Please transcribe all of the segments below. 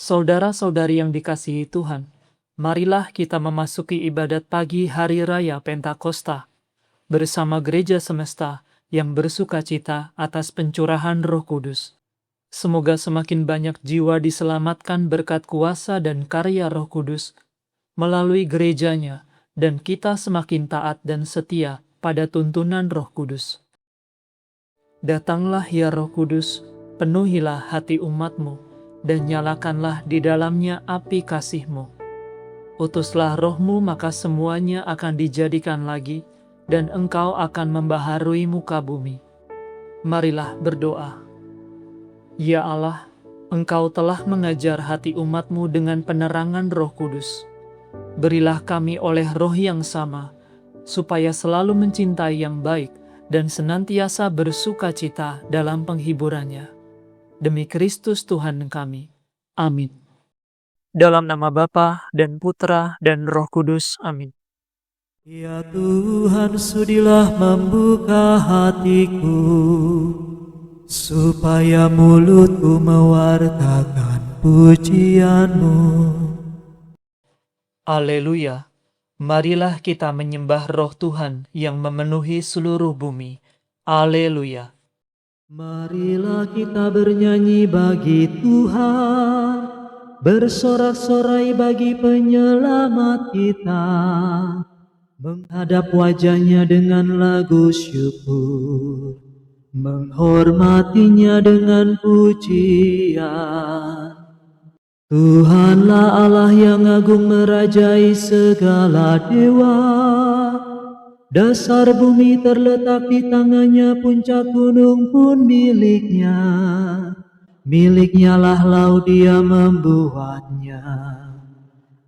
Saudara-saudari yang dikasihi Tuhan, marilah kita memasuki ibadat pagi Hari Raya Pentakosta bersama gereja semesta yang bersukacita atas pencurahan Roh Kudus. Semoga semakin banyak jiwa diselamatkan berkat kuasa dan karya Roh Kudus melalui gerejanya, dan kita semakin taat dan setia pada tuntunan Roh Kudus. Datanglah ya Roh Kudus, penuhilah hati umat-Mu, dan nyalakanlah di dalamnya api kasih-Mu. Utuslah Roh-Mu, maka semuanya akan dijadikan lagi, dan Engkau akan membaharui muka bumi. Marilah berdoa. Ya Allah, Engkau telah mengajar hati umat-Mu dengan penerangan Roh Kudus. Berilah kami oleh Roh yang sama, supaya selalu mencintai yang baik dan senantiasa bersukacita dalam penghiburannya. Demi Kristus Tuhan kami. Amin. Dalam nama Bapa dan Putra dan Roh Kudus. Amin. Ya Tuhan, sudilah membuka hatiku, supaya mulutku mewartakan pujian-Mu. Haleluya. Marilah kita menyembah Roh Tuhan yang memenuhi seluruh bumi. Haleluya. Marilah kita bernyanyi bagi Tuhan, bersorak-sorai bagi penyelamat kita, menghadap wajah-Nya dengan lagu syukur, menghormatinya dengan pujian. Tuhanlah Allah yang agung merajai segala dewa. Dasar bumi terletak di tangannya, puncak gunung pun miliknya. Miliknya lah laut, Dia membuatnya.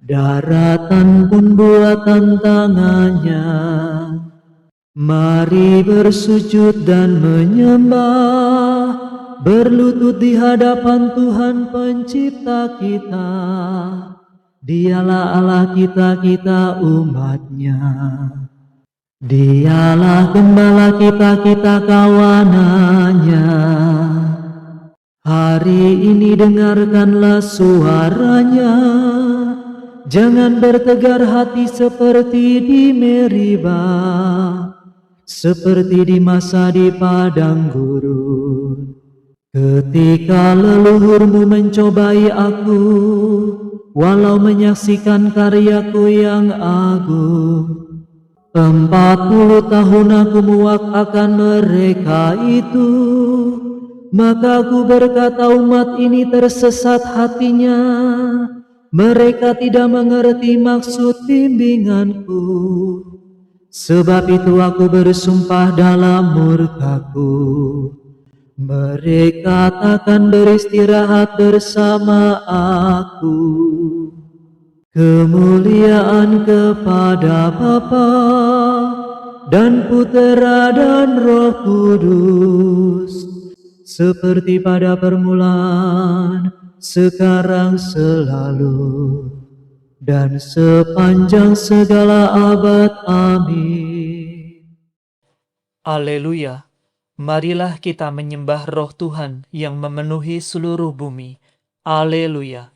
Daratan pun buatan tangannya. Mari bersujud dan menyembah, berlutut di hadapan Tuhan pencipta kita. Dialah Allah kita, kita umat-Nya. Dialah gembala kita, kita kawanannya. Hari ini dengarkanlah suaranya. Jangan bertegar hati seperti di Meribah, seperti di masa di padang gurun, ketika leluhurmu mencobai aku, walau menyaksikan karyaku yang agung. 40 tahun aku muak akan mereka itu, maka aku berkata, umat ini tersesat hatinya. Mereka tidak mengerti maksud bimbinganku. Sebab itu aku bersumpah dalam murkaku, mereka takkan beristirahat bersama aku. Kemuliaan kepada Bapa dan Putera dan Roh Kudus, seperti pada permulaan, sekarang, selalu, dan sepanjang segala abad. Amin. Haleluya. Marilah kita menyembah Roh Tuhan yang memenuhi seluruh bumi. Haleluya.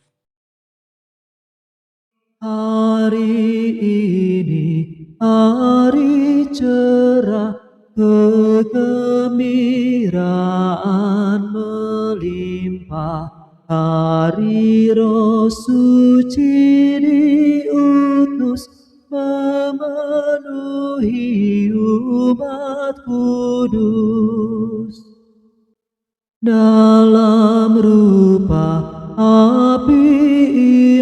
Hari ini hari cerah, kegembiraan melimpah. Hari Roh Suci diutus memenuhi umat kudus. Dalam rupa api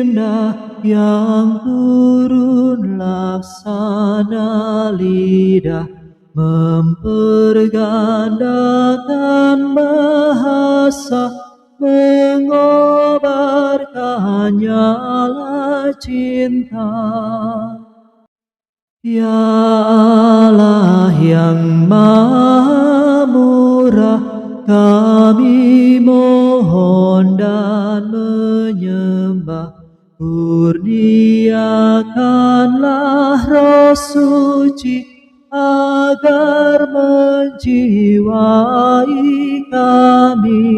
indah yang turun laksana lidah, mempergandakan bahasa, mengobarkan nyala cinta. Ya Allah yang Maha Murah, kami mohon dan menyembah. Kurniakanlah Roh Suci agar menjiwai kami.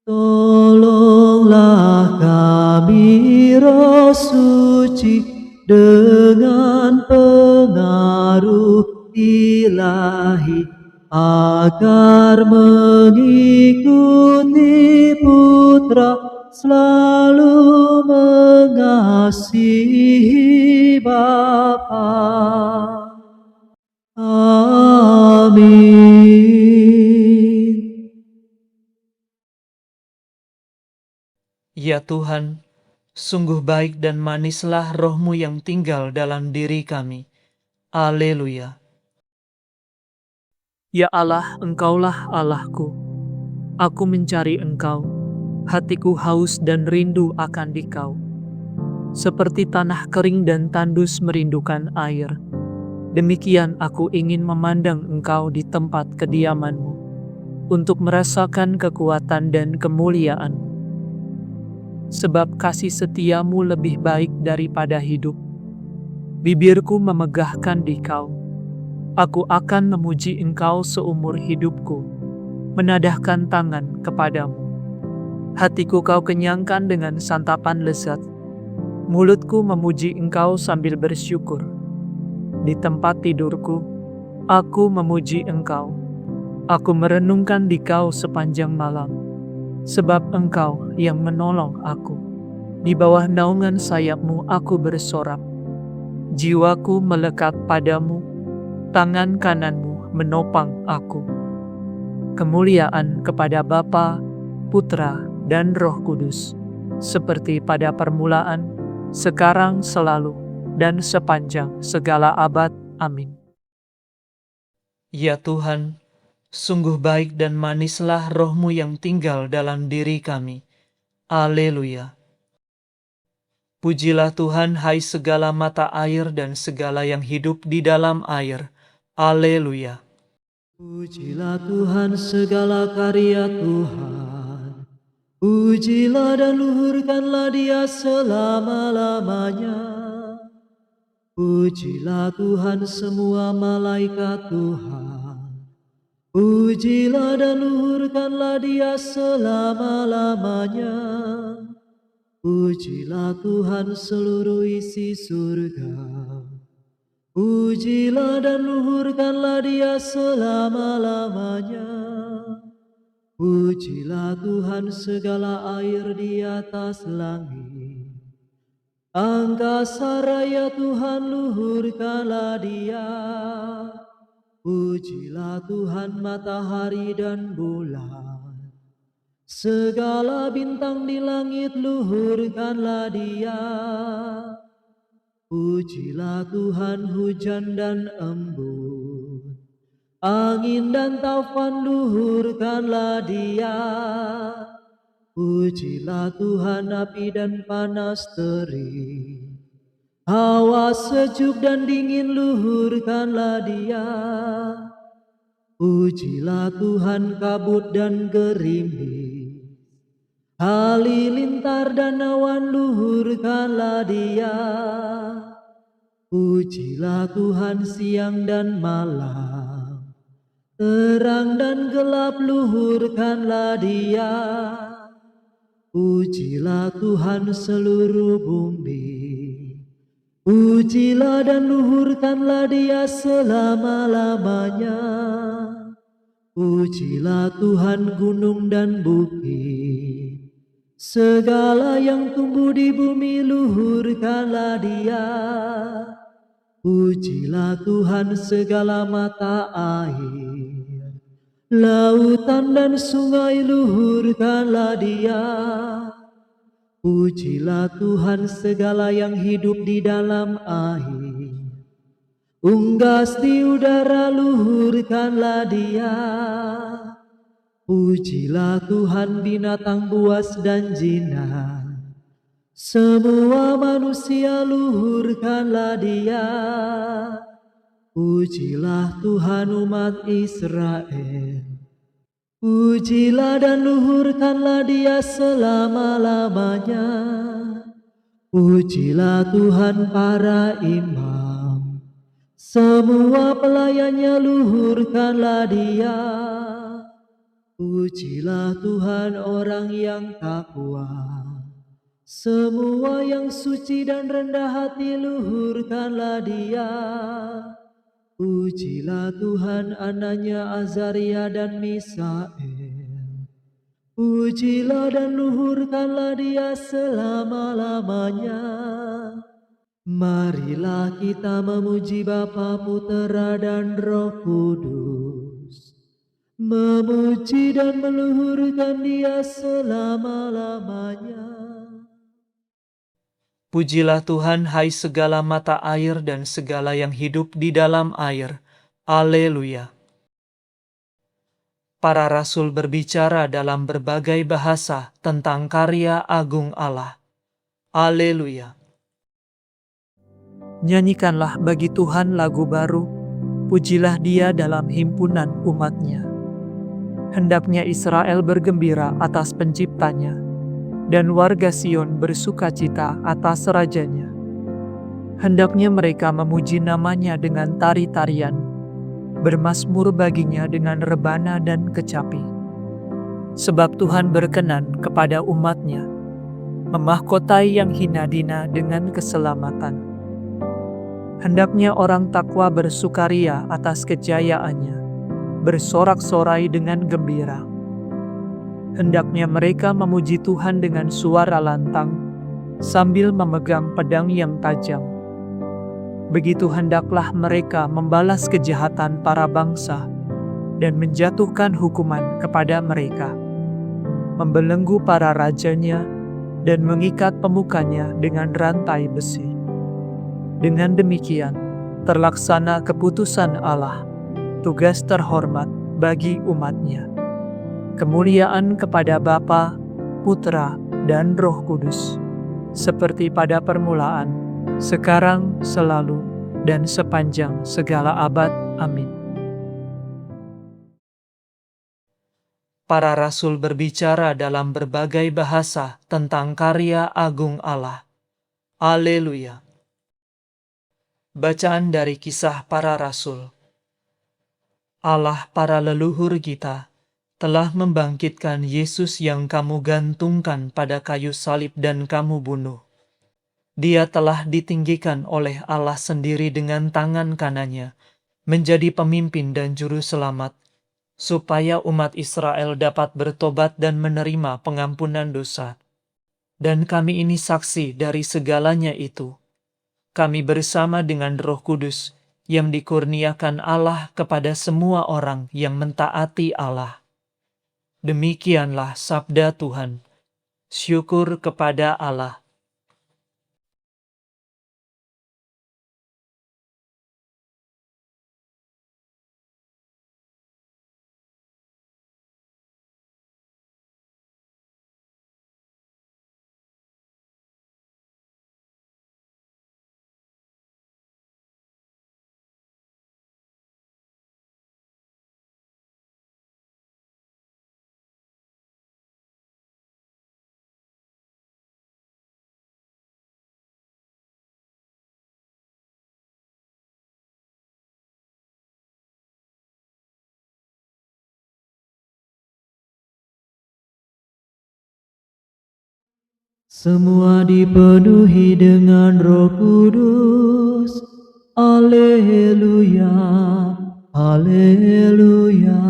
Tolonglah suci dengan pengaruh ilahi, agar mengikuti Putra selalu mengasihi Bapa. Amin. Ya Tuhan, sungguh baik dan manislah Roh-Mu yang tinggal dalam diri kami. Haleluya. Ya Allah, Engkaulah Allahku. Aku mencari Engkau. Hatiku haus dan rindu akan Dikau. Seperti tanah kering dan tandus merindukan air, demikian aku ingin memandang Engkau di tempat kediaman-Mu, untuk merasakan kekuatan dan kemuliaan-Mu. Sebab kasih setiamu lebih baik daripada hidup. Bibirku memegahkan Dikau. Aku akan memuji Engkau seumur hidupku, menadahkan tangan kepadamu. Hatiku Kau kenyangkan dengan santapan lezat. Mulutku memuji Engkau sambil bersyukur. Di tempat tidurku, aku memuji Engkau. Aku merenungkan Dikau sepanjang malam. Sebab Engkau yang menolong aku. Di bawah naungan sayap-Mu aku bersorak. Jiwaku melekat padamu, tangan kanan-Mu menopang aku. Kemuliaan kepada Bapa, Putra, dan Roh Kudus, seperti pada permulaan, sekarang, selalu, dan sepanjang segala abad. Amin. Ya Tuhan, sungguh baik dan manislah Roh-Mu yang tinggal dalam diri kami. Haleluya. Pujilah Tuhan, hai segala mata air dan segala yang hidup di dalam air. Haleluya. Pujilah Tuhan segala karya Tuhan. Pujilah dan luhurkanlah Dia selama-lamanya. Pujilah Tuhan semua malaikat Tuhan. Pujilah dan luhurkanlah Dia selama-lamanya. Pujilah Tuhan seluruh isi surga. Pujilah dan luhurkanlah Dia selama-lamanya. Pujilah Tuhan segala air di atas langit. Angkasa raya Tuhan luhurkanlah Dia. Pujilah Tuhan matahari dan bulan. Segala bintang di langit luhurkanlah Dia. Pujilah Tuhan hujan dan embun. Angin dan taufan luhurkanlah Dia. Pujilah Tuhan api dan panas terik. Hawa sejuk dan dingin luhurkanlah Dia. Pujilah Tuhan kabut dan gerimis. Halilintar dan awan luhurkanlah Dia. Pujilah Tuhan siang dan malam. Terang dan gelap luhurkanlah Dia. Pujilah Tuhan seluruh bumi. Pujilah dan luhurkanlah Dia selama-lamanya. Pujilah Tuhan gunung dan bukit. Segala yang tumbuh di bumi luhurkanlah Dia. Pujilah Tuhan segala mata air. Lautan dan sungai luhurkanlah Dia. Pujilah Tuhan segala yang hidup di dalam air. Unggas di udara luhurkanlah Dia. Pujilah Tuhan binatang buas dan jinak. Semua manusia luhurkanlah Dia. Pujilah Tuhan umat Israel. Pujilah dan luhurkanlah Dia selama-lamanya. Pujilah Tuhan para imam. Semua pelayannya luhurkanlah Dia. Pujilah Tuhan orang yang takwa. Semua yang suci dan rendah hati luhurkanlah Dia. Pujilah Tuhan anaknya Azaria dan Misael. Pujilah dan luhurkanlah Dia selama-lamanya. Marilah kita memuji Bapa, Putera dan Roh Kudus. Memuji dan meluhurkan Dia selama-lamanya. Pujilah Tuhan, hai segala mata air dan segala yang hidup di dalam air. Haleluya. Para rasul berbicara dalam berbagai bahasa tentang karya agung Allah. Haleluya. Nyanyikanlah bagi Tuhan lagu baru, pujilah Dia dalam himpunan umat-Nya. Hendaknya Israel bergembira atas penciptanya, dan warga Sion bersukacita atas rajanya. Hendaknya mereka memuji namanya dengan tari-tarian, bermazmur baginya dengan rebana dan kecapi. Sebab Tuhan berkenan kepada umat-Nya, memahkotai yang hina dina dengan keselamatan. Hendaknya orang takwa bersukaria atas kejayaannya, bersorak-sorai dengan gembira. Hendaknya mereka memuji Tuhan dengan suara lantang, sambil memegang pedang yang tajam. Begitu hendaklah mereka membalas kejahatan para bangsa, dan menjatuhkan hukuman kepada mereka, membelenggu para rajanya, dan mengikat pemukanya dengan rantai besi. Dengan demikian, terlaksana keputusan Allah, tugas terhormat bagi umat-Nya. Kemuliaan kepada Bapa, Putra, dan Roh Kudus, seperti pada permulaan, sekarang, selalu, dan sepanjang segala abad. Amin. Para rasul berbicara dalam berbagai bahasa tentang karya agung Allah. Haleluya. Bacaan dari Kisah Para Rasul. Allah para leluhur kita telah membangkitkan Yesus yang kamu gantungkan pada kayu salib dan kamu bunuh. Dia telah ditinggikan oleh Allah sendiri dengan tangan kanannya, menjadi pemimpin dan juru selamat, supaya umat Israel dapat bertobat dan menerima pengampunan dosa. Dan kami ini saksi dari segalanya itu. Kami bersama dengan Roh Kudus yang dikurniakan Allah kepada semua orang yang mentaati Allah. Demikianlah sabda Tuhan. Syukur kepada Allah. Semua dipenuhi dengan Roh Kudus. Haleluya, haleluya.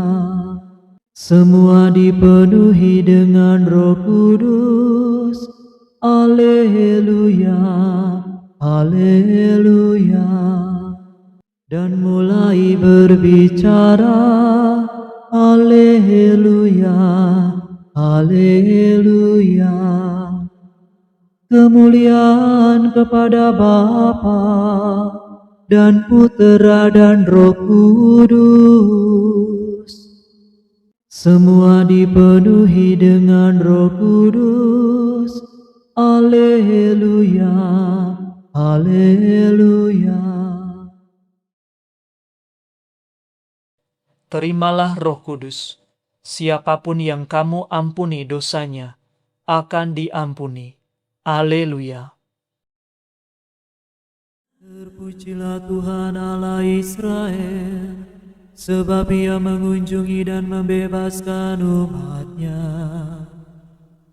Semua dipenuhi dengan Roh Kudus. Haleluya, haleluya. Dan mulai berbicara, haleluya, haleluya. Kemuliaan kepada Bapa dan Putera dan Roh Kudus. Semua dipenuhi dengan Roh Kudus. Haleluya, haleluya. Terimalah Roh Kudus. Siapapun yang kamu ampuni dosanya, akan diampuni. Haleluya. Terpujilah Tuhan Allah Israel, sebab Ia mengunjungi dan membebaskan umat-Nya.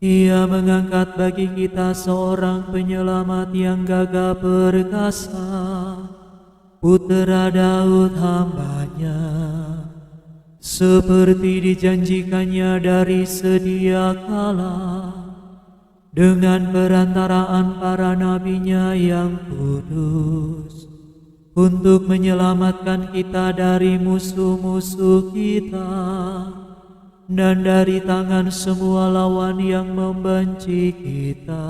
Ia mengangkat bagi kita seorang penyelamat yang gagah perkasa, Putera Daud hamba-Nya, seperti dijanjikannya dari sedia kala, dengan perantaraan para nabi-Nya yang kudus, untuk menyelamatkan kita dari musuh-musuh kita, dan dari tangan semua lawan yang membenci kita,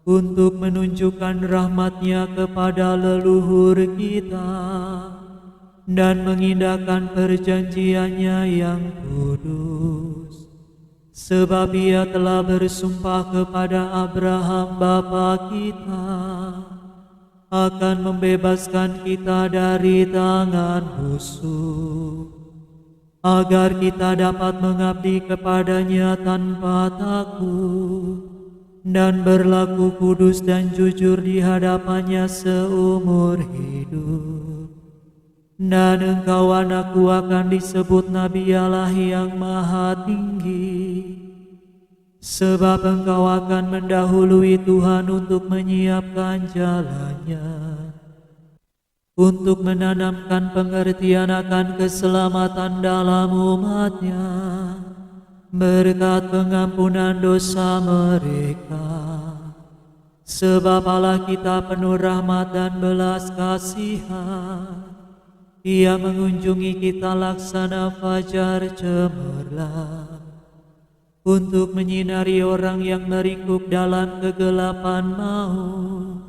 untuk menunjukkan rahmat-Nya kepada leluhur kita, dan mengindahkan perjanjian-Nya yang kudus. Sebab Ia telah bersumpah kepada Abraham bapa kita, akan membebaskan kita dari tangan musuh, agar kita dapat mengabdi kepada-Nya tanpa takut, dan berlaku kudus dan jujur di hadapan-Nya seumur hidup. Dan engkau anakku akan disebut Nabi Allah yang Maha Tinggi, sebab engkau akan mendahului Tuhan untuk menyiapkan jalan-Nya, untuk menanamkan pengertian akan keselamatan dalam umat-Nya, berkat pengampunan dosa mereka. Sebab Allah kita penuh rahmat dan belas kasihan, Ia mengunjungi kita laksana fajar cemerlang, untuk menyinari orang yang meringkuk dalam kegelapan maut,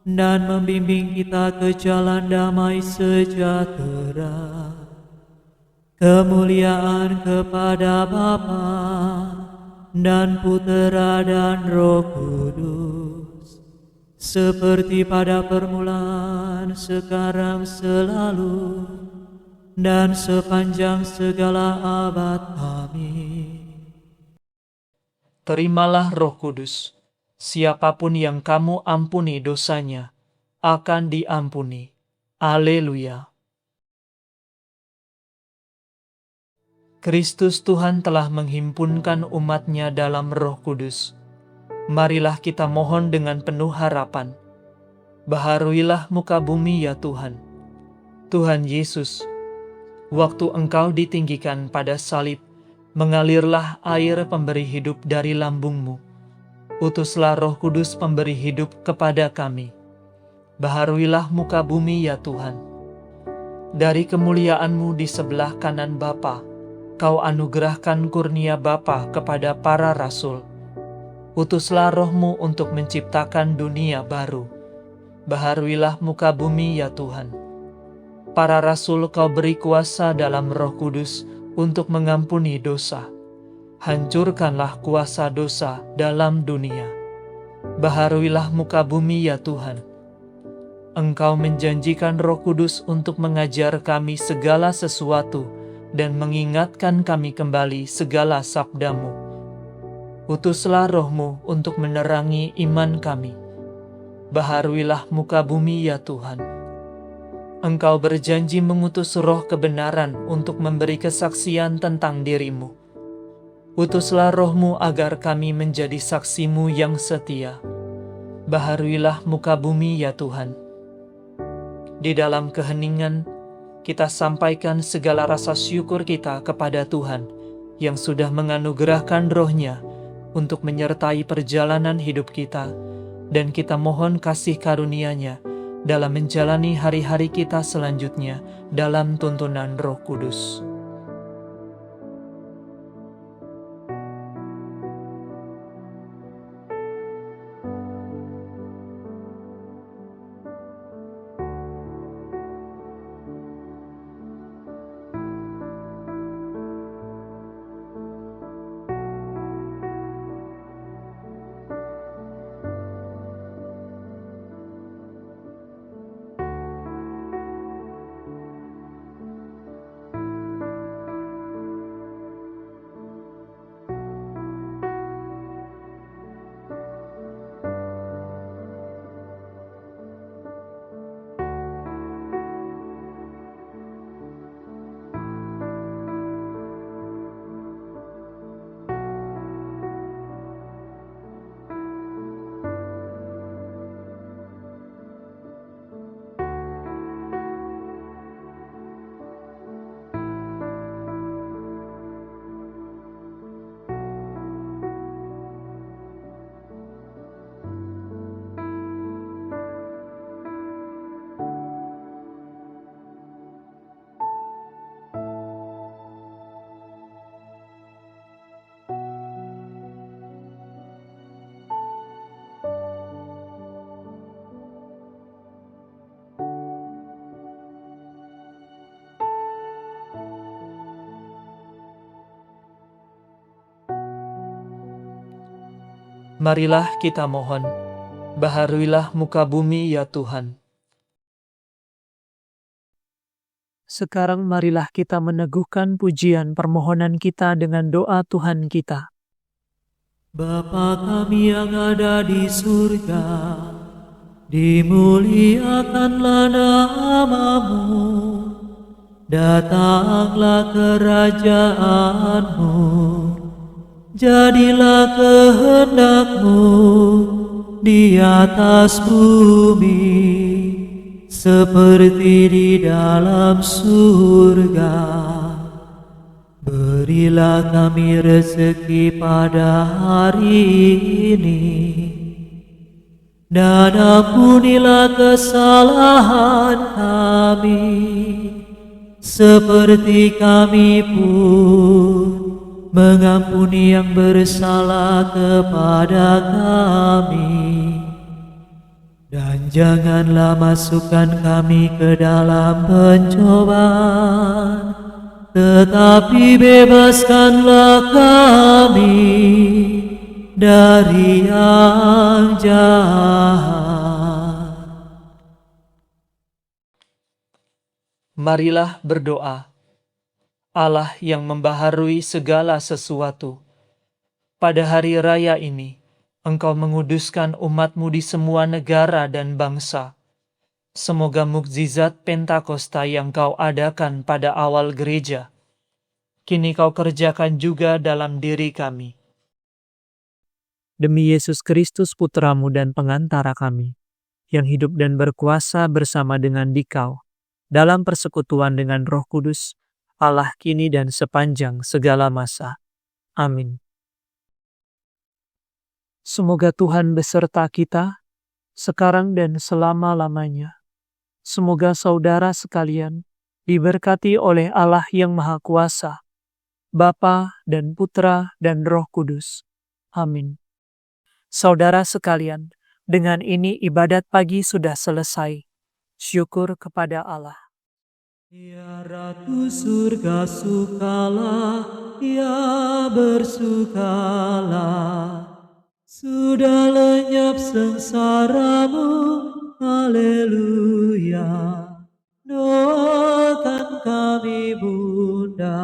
dan membimbing kita ke jalan damai sejahtera. Kemuliaan kepada Bapa dan Putera dan Roh Kudus, seperti pada permulaan, sekarang, selalu, dan sepanjang segala abad. Amin. Terimalah Roh Kudus. Siapapun yang kamu ampuni dosanya, akan diampuni. Haleluya. Kristus Tuhan telah menghimpunkan umat-Nya dalam Roh Kudus. Marilah kita mohon dengan penuh harapan. Baharuilah muka bumi ya Tuhan. Tuhan Yesus, waktu Engkau ditinggikan pada salib, mengalirlah air pemberi hidup dari lambung-Mu. Utuslah Roh Kudus pemberi hidup kepada kami. Baharuilah muka bumi ya Tuhan. Dari kemuliaan-Mu di sebelah kanan Bapa, Kau anugerahkan kurnia Bapa kepada para rasul. Utuslah Roh-Mu untuk menciptakan dunia baru. Baharuilah muka bumi ya Tuhan. Para rasul Kau beri kuasa dalam Roh Kudus untuk mengampuni dosa. Hancurkanlah kuasa dosa dalam dunia. Baharuilah muka bumi ya Tuhan. Engkau menjanjikan Roh Kudus untuk mengajar kami segala sesuatu dan mengingatkan kami kembali segala sabda-Mu. Utuslah Roh-Mu untuk menerangi iman kami. Baharuilah muka bumi ya Tuhan. Engkau berjanji mengutus Roh kebenaran untuk memberi kesaksian tentang diri-Mu. Utuslah Roh-Mu agar kami menjadi saksi-Mu yang setia. Baharuilah muka bumi ya Tuhan. Di dalam keheningan, kita sampaikan segala rasa syukur kita kepada Tuhan yang sudah menganugerahkan Roh-Nya untuk menyertai perjalanan hidup kita, dan kita mohon kasih karunia-Nya dalam menjalani hari-hari kita selanjutnya dalam tuntunan Roh Kudus. Marilah kita mohon, baharuilah muka bumi ya Tuhan. Sekarang marilah kita meneguhkan pujian permohonan kita dengan doa Tuhan kita. Bapa kami yang ada di surga, dimuliakanlah nama-Mu, datanglah kerajaanmu, jadilah kehendak-Mu di atas bumi, seperti di dalam surga. Berilah kami rezeki pada hari ini, dan ampunilah kesalahan kami, seperti kami pun mengampuni yang bersalah kepada kami. Dan janganlah masukkan kami ke dalam pencobaan, tetapi bebaskanlah kami dari yang jahat. Marilah berdoa. Allah yang membaharui segala sesuatu, pada hari raya ini, Engkau menguduskan umat-Mu di semua negara dan bangsa. Semoga mukjizat Pentakosta yang Kau adakan pada awal gereja, kini Kau kerjakan juga dalam diri kami. Demi Yesus Kristus Putra-Mu dan pengantara kami, yang hidup dan berkuasa bersama dengan Dikau, dalam persekutuan dengan Roh Kudus, Allah kini dan sepanjang segala masa. Amin. Semoga Tuhan beserta kita, sekarang dan selama-lamanya. Semoga saudara sekalian diberkati oleh Allah yang Maha Kuasa, Bapa dan Putra dan Roh Kudus. Amin. Saudara sekalian, dengan ini ibadat pagi sudah selesai. Syukur kepada Allah. Ya Ratu surga sukalah, ya bersukalah. Sudah lenyap sengsaramu, haleluya. Doakan kami Bunda,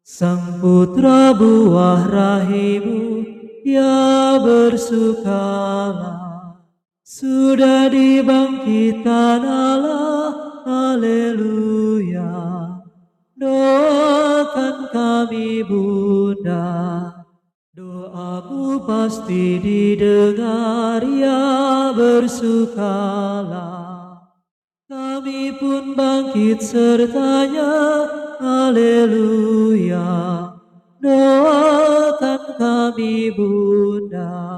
Sang Putra buah rahimu, ya bersukalah. Sudah dibangkitkan Allah, haleluya. Doakan kami Bunda, doamu pasti didengar, ya bersukalah. Kami pun bangkit sertanya, haleluya. Doakan kami Bunda.